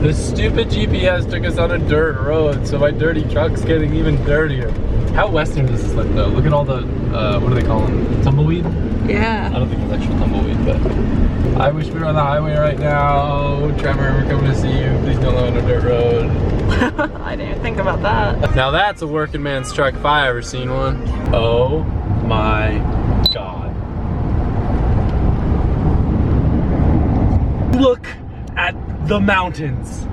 This stupid GPS took us on a dirt road, so my dirty truck's getting even dirtier. How western does this look though? Look at all the, what do they call them? Tumbleweed? Yeah. I don't think it's actual tumbleweed, but I wish we were on the highway right now. Trevor, we're coming to see you. Please don't go on a dirt road. I didn't think about that. Now that's a working man's truck if I ever seen one. Oh my God. Look at the mountains.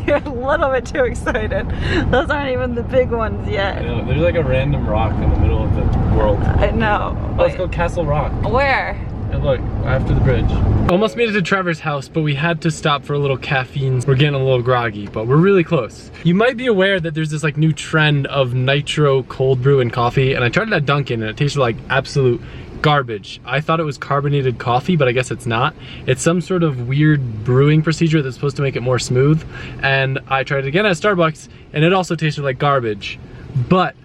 You're a little bit too excited. Those aren't even the big ones I yet. know, there's like a random rock in the middle of the world. I know. Oh, it's called Castle Rock. Where? And look, after the bridge. Almost made it to Trevor's house, but we had to stop for a little caffeine. We're getting a little groggy, but we're really close. You might be aware that there's this like new trend of nitro cold brew in coffee, and I tried it at Dunkin' and it tasted like absolute garbage. I thought it was carbonated coffee, but I guess it's not. It's some sort of weird brewing procedure that's supposed to make it more smooth. And I tried it again at Starbucks, and it also tasted like garbage. But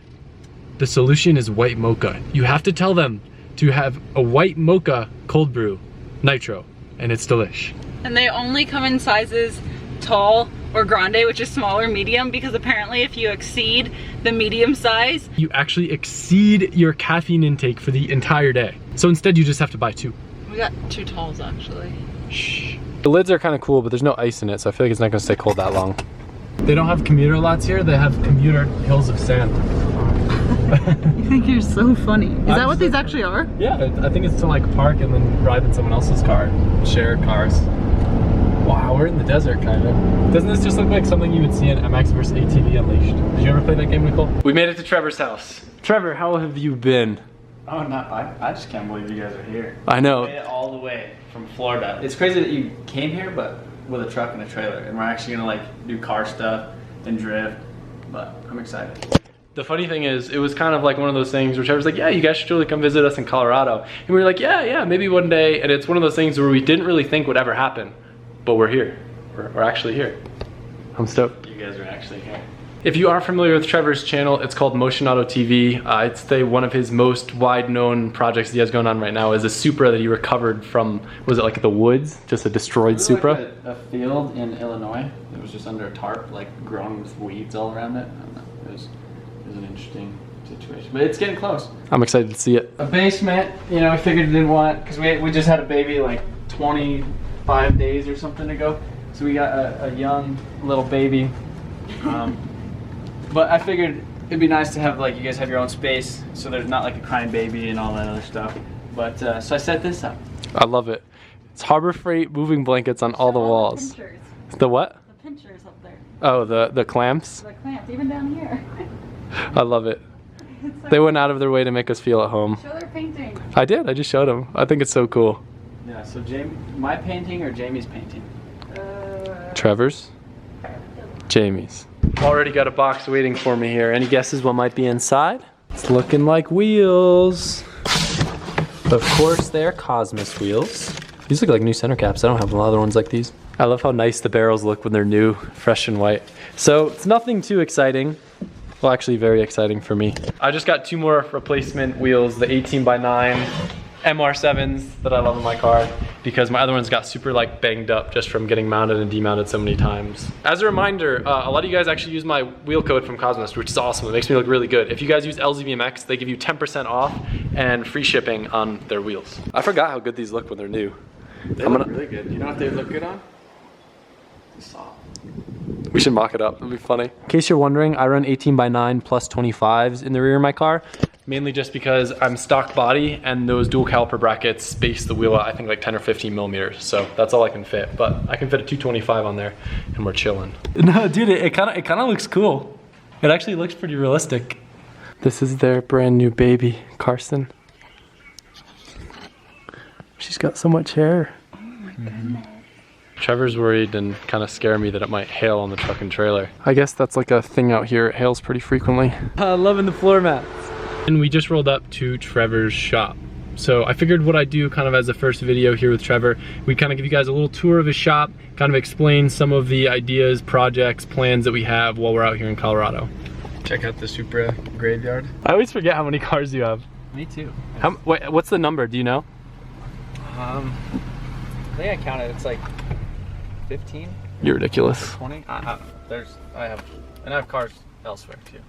the solution is white mocha. You have to tell them to have a white mocha cold brew, nitro, and it's delish. And they only come in sizes tall or grande, which is small or medium, because apparently if you exceed the medium size, you actually exceed your caffeine intake for the entire day. So instead you just have to buy two. we got 2 talls actually. Shh. The lids are kind of cool, but there's no ice in it, so I feel like it's not gonna stay cold that long. They don't have commuter lots here, they have commuter hills of sand. You think you're so funny. Is that what these actually are? Yeah, I think it's to like park and then ride in someone else's car, share cars. Wow, we're in the desert kind of. Doesn't this just look like something you would see in MX vs ATV Unleashed? Did you ever play that game, Nicole? We made it to Trevor's house. Trevor, how have you been? Oh, not I just can't believe you guys are here. I know. Made it all the way from Florida. It's crazy that you came here, but with a truck and a trailer, and we're actually gonna like do car stuff and drift. But I'm excited. The funny thing is, it was kind of like one of those things where Trevor's like, yeah, you guys should totally come visit us in Colorado. And we were like, yeah, maybe one day. And it's one of those things where we didn't really think would ever happen, but we're here. We're actually here. I'm stoked. You guys are actually here. If you are familiar with Trevor's channel, it's called Motion Auto TV. I'd say one of his most wide-known projects that he has going on right now is a Supra that he recovered from, was it like the woods? Just a destroyed Supra? Like a field in Illinois. It was just under a tarp, like grown with weeds all around it. I don't know. It was an interesting situation, but it's getting close. I'm excited to see it. A basement, you know, we figured we didn't want, because we just had a baby like 25 days or something ago. So we got a young little baby. But I figured it'd be nice to have, like, you guys have your own space, so there's not like a crying baby and all that other stuff. But so I set this up. I love it. It's Harbor Freight moving blankets on all the walls. The what? The pinchers up there. Oh, the clamps? The clamps, even down here. I love it. They went out of their way to make us feel at home. Show their painting. I did, I just showed them. I think it's so cool. Yeah, so my painting or Jamie's painting? Trevor's? Jamie's. Already got a box waiting for me here. Any guesses what might be inside? It's looking like wheels. Of course, they're Cosmos wheels. These look like new center caps. I don't have a lot of other ones like these. I love how nice the barrels look when they're new, fresh and white. So it's nothing too exciting. Well, actually very exciting for me. I just got 2 more replacement wheels, the 18x9 MR7s that I love in my car, because my other ones got super like banged up just from getting mounted and demounted so many times. As a reminder, a lot of you guys actually use my wheel code from Cosmos, which is awesome. It makes me look really good. If you guys use LZBMX, they give you 10% off and free shipping on their wheels. I forgot how good these look when they're new. They look really good. You know what they look good on? The saw. We should mock it up, it'll be funny. In case you're wondering, I run 18x9 plus 25s in the rear of my car, mainly just because I'm stock body and those dual caliper brackets space the wheel out, I think like 10 or 15 millimeters. So that's all I can fit, but I can fit a 225 on there and we're chilling. No, dude, it kind of looks cool. It actually looks pretty realistic. This is their brand new baby, Carson. She's got so much hair. Oh my goodness. Trevor's worried and kind of scared me that it might hail on the truck and trailer. I guess that's like a thing out here. It hails pretty frequently. Loving the floor mats. And we just rolled up to Trevor's shop. So I figured what I'd do kind of as a first video here with Trevor, we kind of give you guys a little tour of his shop, kind of explain some of the ideas, projects, plans that we have while we're out here in Colorado. Check out the Supra graveyard. I always forget how many cars you have. Me too. Wait, what's the number? Do you know? I think I counted. It's like 15. You're ridiculous. 20. I have cars elsewhere too.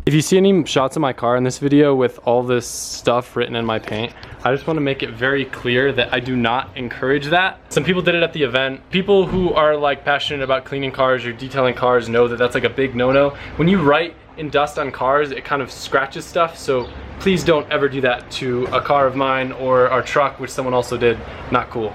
If you see any shots of my car in this video with all this stuff written in my paint, I just want to make it very clear that I do not encourage that. Some people did it at the event. People who are like passionate about cleaning cars or detailing cars know that that's like a big no-no. When you write in dust on cars, it kind of scratches stuff, so please don't ever do that to a car of mine or our truck, which someone also did. Not cool.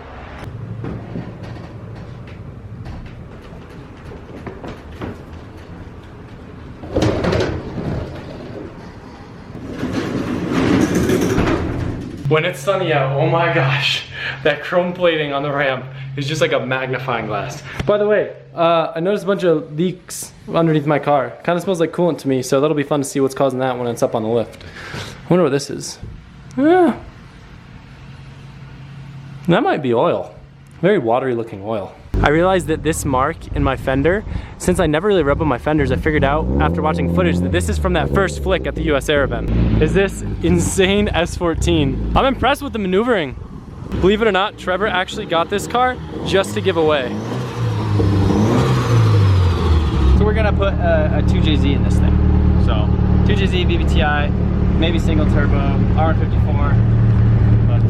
When it's sunny out, oh my gosh, that chrome plating on the ramp is just like a magnifying glass. By the way, I noticed a bunch of leaks underneath my car. Kind of smells like coolant to me, so that'll be fun to see what's causing that when it's up on the lift. I wonder what this is. Yeah. That might be oil. Very watery looking oil. I realized that this mark in my fender, since I never really rub on my fenders, I figured out after watching footage that this is from that first flick at the US Air event. Is this insane S14? I'm impressed with the maneuvering. Believe it or not, Trevor actually got this car just to give away. So we're gonna put a 2JZ in this thing. So 2JZ, VVTi, maybe single turbo, R54, but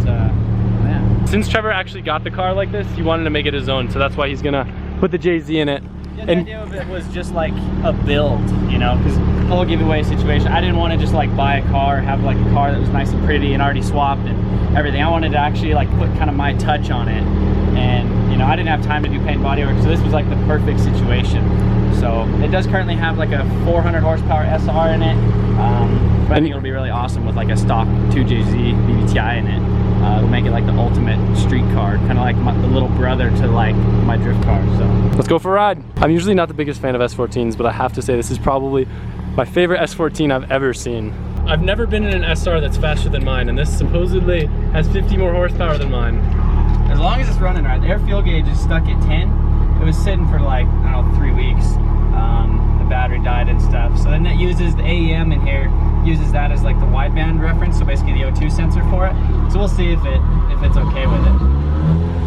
man. Since Trevor actually got the car like this, he wanted to make it his own, so that's why he's gonna put the JZ in it. Yeah, the idea of it was just like a build, you know, because the whole giveaway situation, I didn't want to just like buy a car, have like a car that was nice and pretty and already swapped and everything. I wanted to actually like put kind of my touch on it, and you know, I didn't have time to do paint and body work, so this was like the perfect situation. So it does currently have like a 400 horsepower SR in it, but I think it'll be really awesome with like a stock 2JZ VVTi in it. It'll make it like the ultimate street car, kind of like the little brother to like my drift car. So let's go for a ride. I'm usually not the biggest fan of S14s, but I have to say this is probably my favorite S14 I've ever seen. I've never been in an SR that's faster than mine, and this supposedly has 50 more horsepower than mine. As long as it's running right, the air fuel gauge is stuck at 10. It was sitting for like, I don't know, 3 weeks. The battery died and stuff. So then that uses the AEM in here, uses that as like the wideband reference, so basically the O2 sensor for it. So we'll see if it's okay with it.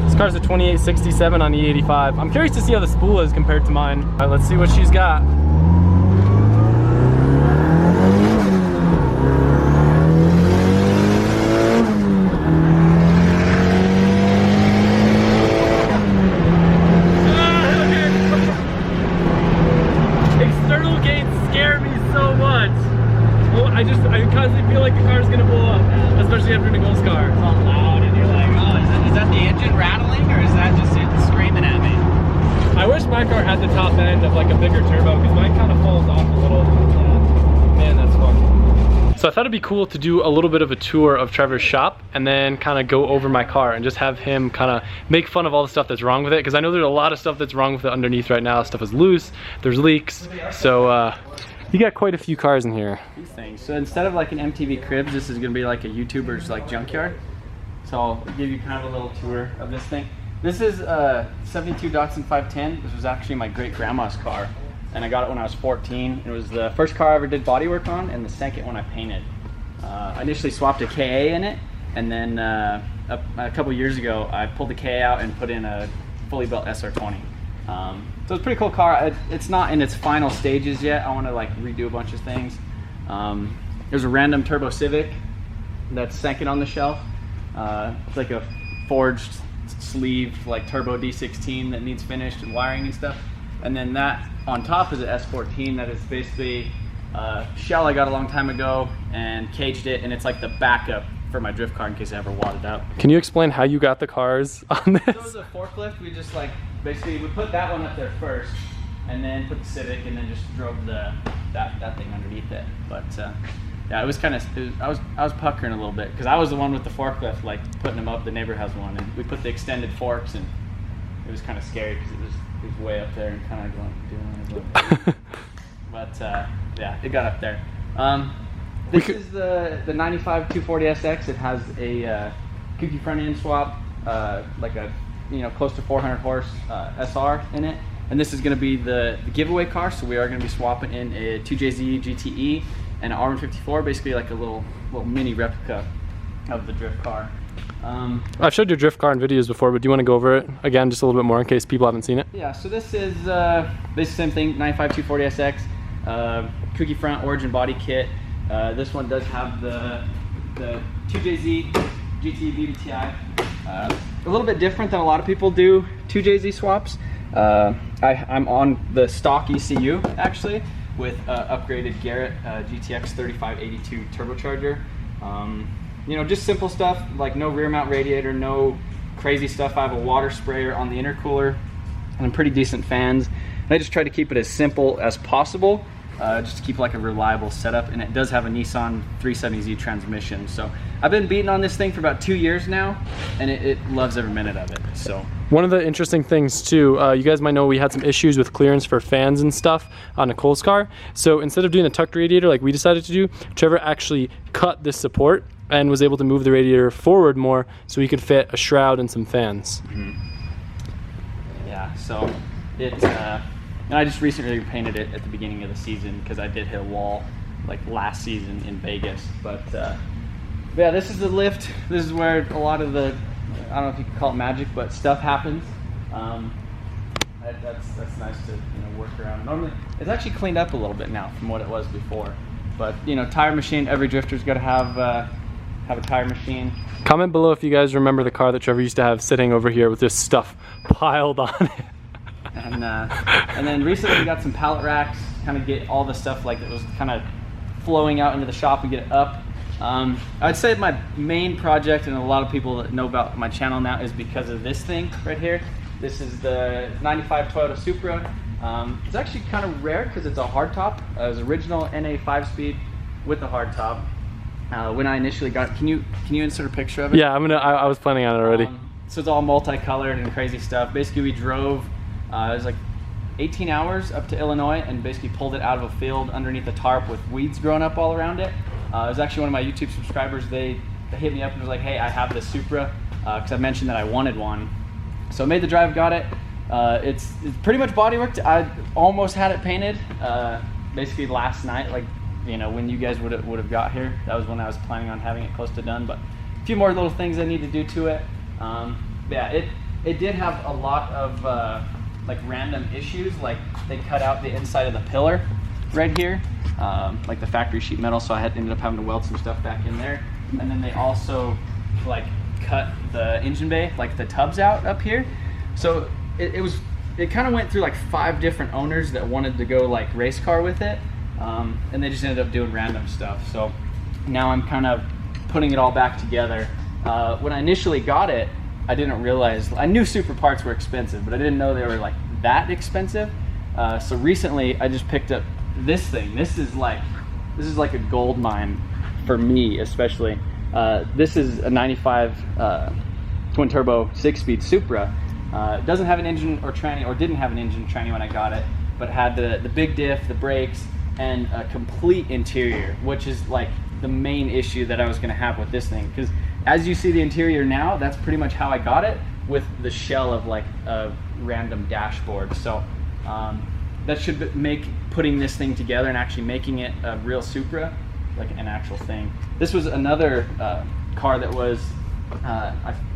This car's a 2867 on E85. I'm curious to see how the spool is compared to mine. All right, let's see what she's got. I constantly feel like the car's gonna blow up, especially after Nicole's car. It's all loud and you're like, oh, is that the engine rattling or is that just it screaming at me? I wish my car had the top end of like a bigger turbo because mine kind of falls off a little. Man, that's fun. So I thought it'd be cool to do a little bit of a tour of Trevor's shop and then kind of go over my car and just have him kind of make fun of all the stuff that's wrong with it, because I know there's a lot of stuff that's wrong with it underneath right now. Stuff is loose, there's leaks, so you got quite a few cars in here. These things. So instead of like an MTV Cribs, this is gonna be like a YouTuber's like junkyard. So I'll give you kind of a little tour of this thing. This is a 72 Datsun 510. This was actually my great grandma's car, and I got it when I was 14. It was the first car I ever did body work on, and the second one I painted. I initially swapped a KA in it, and then a couple years ago I pulled the KA out and put in a fully built SR20. So it's a pretty cool car. It's not in its final stages yet. I want to like redo a bunch of things. There's a random Turbo Civic that's second on the shelf. It's like a forged sleeved like turbo D16 that needs finished and wiring and stuff. And then that on top is an S14 that is basically a shell I got a long time ago and caged it, and it's like the backup for my drift car in case I ever wadded out. Can you explain how you got the cars on this? So it was a forklift. We just like basically we put that one up there first, and then put the Civic, and then just drove that thing underneath it. But yeah, it was kind of I was puckering a little bit because I was the one with the forklift, like putting them up. The neighbor has one, and we put the extended forks, and it was kind of scary because it was way up there and kind of doing. But yeah, it got up there. This is the 95 240 SX. It has a kooky front end swap, like a close to 400 horse SR in it, and this is going to be the giveaway car. So we are going to be swapping in a 2JZ GTE and an R154, basically like a little mini replica of the drift car. I've showed your drift car in videos before, but do you want to go over it again just a little bit more in case people haven't seen it? Yeah, so this is basically the same thing, 95 240SX, kooky front, origin body kit. This one does have the 2JZ GT BBTI. A little bit different than a lot of people do 2JZ swaps. I'm on the stock ECU actually with upgraded Garrett GTX 3582 turbocharger. You know, just simple stuff like no rear mount radiator, no crazy stuff. I have a water sprayer on the intercooler and pretty decent fans. And I just try to keep it as simple as possible, just to keep like a reliable setup. And it does have a Nissan 370Z transmission. So I've been beating on this thing for about 2 years now, and it loves every minute of it. So one of the interesting things too, you guys might know we had some issues with clearance for fans and stuff on Nicole's car. So instead of doing a tucked radiator like we decided to do, Trevor actually cut this support and was able to move the radiator forward more so he could fit a shroud and some fans. Yeah, so and I just recently painted it at the beginning of the season because I did hit a wall like last season in Vegas. But yeah, this is the lift. This is where a lot of the, I don't know if you can call it magic, but stuff happens. That's nice to work around. Normally, it's actually cleaned up a little bit now from what it was before. But tire machine. Every drifter's got to have a tire machine. Comment below if you guys remember the car that Trevor used to have sitting over here with this stuff piled on it. And then recently we got some pallet racks, kind of get all the stuff like that was kind of flowing out into the shop and get it up. I'd say my main project, and a lot of people that know about my channel now, is because of this thing right here. This is the 95 Toyota Supra. It's actually kind of rare because it's a hardtop. It was original NA 5-speed with the hardtop. When I initially got it, can you insert a picture of it? Yeah, I was planning on it already. So it's all multicolored and crazy stuff. Basically, we drove, it was like 18 hours up to Illinois and basically pulled it out of a field underneath a tarp with weeds growing up all around it. It was actually one of my YouTube subscribers. They hit me up and was like, hey, I have this Supra, because I mentioned that I wanted one. So I made the drive, got it. It's pretty much bodyworked. I almost had it painted basically last night, like when you guys would have got here. That was when I was planning on having it close to done, but a few more little things I need to do to it. Yeah, it did have a lot of like random issues, like they cut out the inside of the pillar right here, like the factory sheet metal, so I ended up having to weld some stuff back in there. And then they also like cut the engine bay, like the tubs out up here. So it kind of went through like 5 different owners that wanted to go like race car with it, and they just ended up doing random stuff. So now I'm kind of putting it all back together. When I initially got it, I didn't realize, I knew Supra parts were expensive, but I didn't know they were like that expensive. So recently I just picked up this thing. This is like a gold mine for me, especially. This is a 95 twin turbo 6-speed Supra. It doesn't have an engine or tranny, or didn't have an engine tranny when I got it, but it had the big diff, the brakes, and a complete interior, which is like the main issue that I was gonna have with this thing. Because as you see the interior now, that's pretty much how I got it, with the shell of like a random dashboard. So that should make putting this thing together and actually making it a real Supra like an actual thing. This was another car that was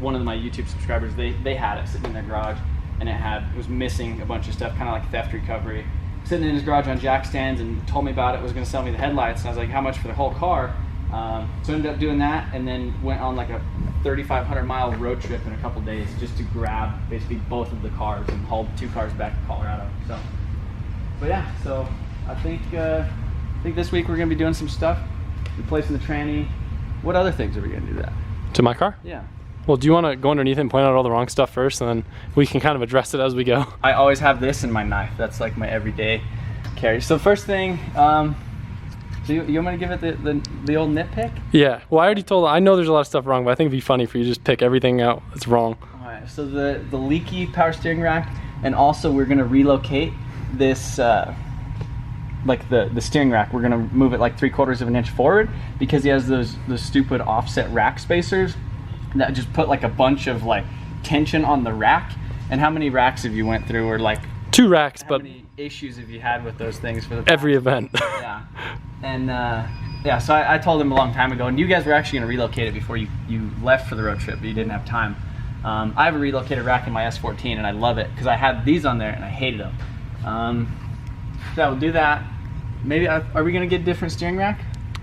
one of my YouTube subscribers, they had it sitting in their garage, and it was missing a bunch of stuff, kind of like theft recovery, sitting in his garage on jack stands, and told me about it, was going to sell me the headlights, and I was like, how much for the whole car? So I ended up doing that, and then went on like a 3,500 mile road trip in a couple days just to grab basically both of the cars and hauled 2 cars back to Colorado. So, but yeah, so I think this week we're going to be doing some stuff, replacing the tranny. What other things are we going to do that? To my car? Yeah. Well, do you want to go underneath it and point out all the wrong stuff first, and then we can kind of address it as we go? I always have this in my knife. That's like my everyday carry. So first thing, so you want me to give it the old nitpick? Yeah. Well, I already told. I know there's a lot of stuff wrong, but I think it'd be funny for you to just pick everything out that's wrong. All right. So the leaky power steering rack, and also we're gonna relocate this. Like the steering rack, we're gonna move it like 3/4 of an inch forward, because he has those stupid offset rack spacers that just put like a bunch of like tension on the rack. And how many racks have you went through, or like 2 racks, how but many issues have you had with those things for the every event? Yeah. And yeah, so I told him a long time ago, and you guys were actually going to relocate it before you left for the road trip, but you didn't have time. I have a relocated rack in my S14, and I love it because I had these on there and I hated them. Yeah, we'll do that. Maybe, are we going to get a different steering rack?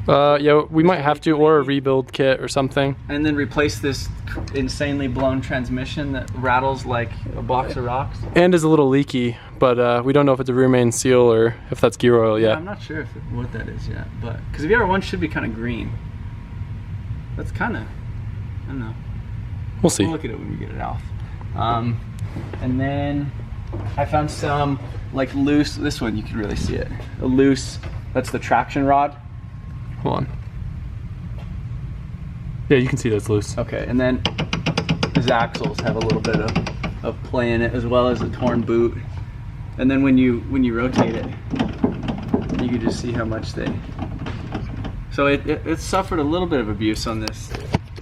Yeah, we might have to, or a rebuild kit or something. And then replace this insanely blown transmission that rattles like a box of rocks. And is a little leaky, but we don't know if it's a rear main seal or if that's gear oil yet. Yeah, I'm not sure what that is yet, but because the VR1 should be kind of green. That's kind of, I don't know. We'll see. We'll look at it when we get it off. And then I found some like loose, this one you can really see it. A loose, that's the traction rod. Hold on. Yeah, you can see that's loose. Okay, and then his axles have a little bit of play in it, as well as a torn boot. And then when you rotate it, you can just see how much they. So it suffered a little bit of abuse on this.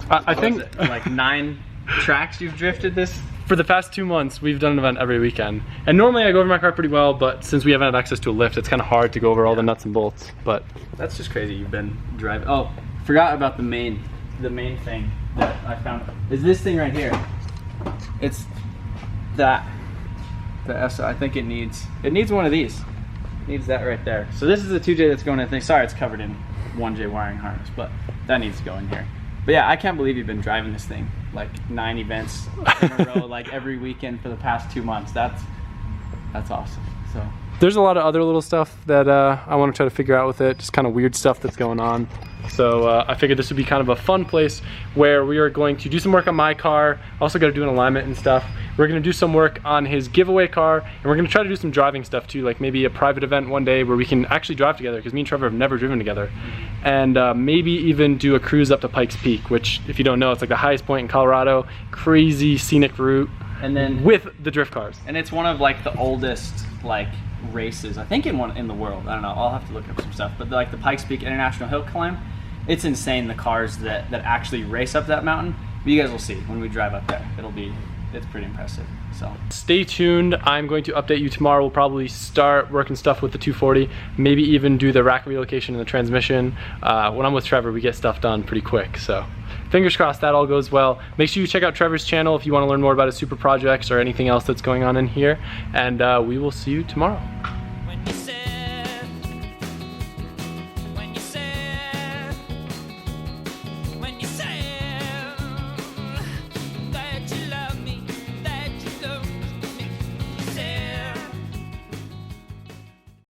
I think like 9 tracks you've drifted this. for the past 2 months, we've done an event every weekend. And normally I go over my car pretty well, but since we haven't had access to a lift, it's kind of hard to go over all the nuts and bolts. But that's just crazy. You've been driving. Oh, forgot about the main thing that I found. Is this thing right here? It's that. The S. I think it needs one of these. It needs that right there. So this is the 2J that's going in. Thing. Sorry, it's covered in 1J wiring harness, but that needs to go in here. But yeah, I can't believe you've been driving this thing like 9 events in a row, like every weekend for the past 2 months. That's awesome. So there's a lot of other little stuff that I want to try to figure out with it, just kind of weird stuff that's going on. So I figured this would be kind of a fun place where we are going to do some work on my car. Also got to do an alignment and stuff. We're going to do some work on his giveaway car, and we're going to try to do some driving stuff too, like maybe a private event one day where we can actually drive together, because me and Trevor have never driven together. And maybe even do a cruise up to Pikes Peak, which, if you don't know, it's like the highest point in Colorado. Crazy scenic route, and then with the drift cars. And it's one of like the oldest like races, I think, in the world. I don't know, I'll have to look up some stuff, but like the Pikes Peak International Hill Climb, it's insane, the cars that actually race up that mountain. But you guys will see when we drive up there. It's pretty impressive. So stay tuned. I'm going to update you tomorrow. We'll probably start working stuff with the 240, maybe even do the rack relocation and the transmission. When I'm with Trevor, we get stuff done pretty quick, so fingers crossed that all goes well. Make sure you check out Trevor's channel if you want to learn more about his super projects or anything else that's going on in here, and we will see you tomorrow.